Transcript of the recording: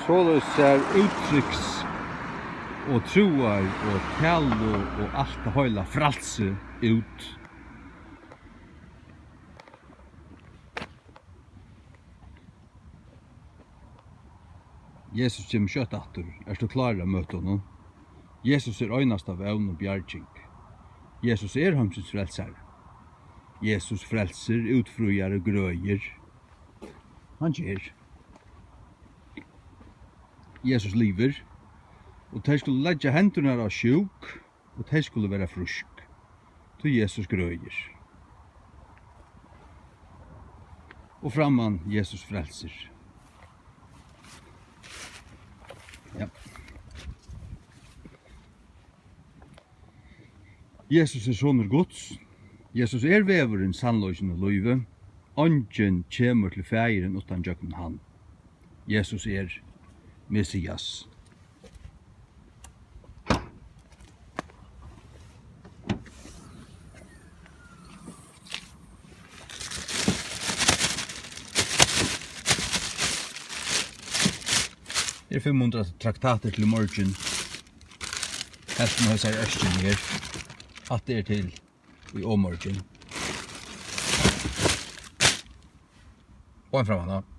Så ser uttrycks och troar och tällo och allt det hela frälse ut. Jesus kommer kjøtt atter. Du klar å møte honom? Jesus øynast av evn og bjarging. Jesus heimsins frelser. Jesus frelser, utfrujar og grøyer. Han gjør. Jesus lever, og de skulle legge hendene av sjuk, og de skulle være frusk. Til Jesus grøyer. Og framman Jesus frelser. Ja. Jesus sonur Guds. Jesus veveren, sannløysen og løyve. Ongen kjemur til feiren utan jøkken han. Jesus Messias. Det 500 traktater til morgen. Helt med høysar østen her. Hatt det til i åmorgen. Og en framan da.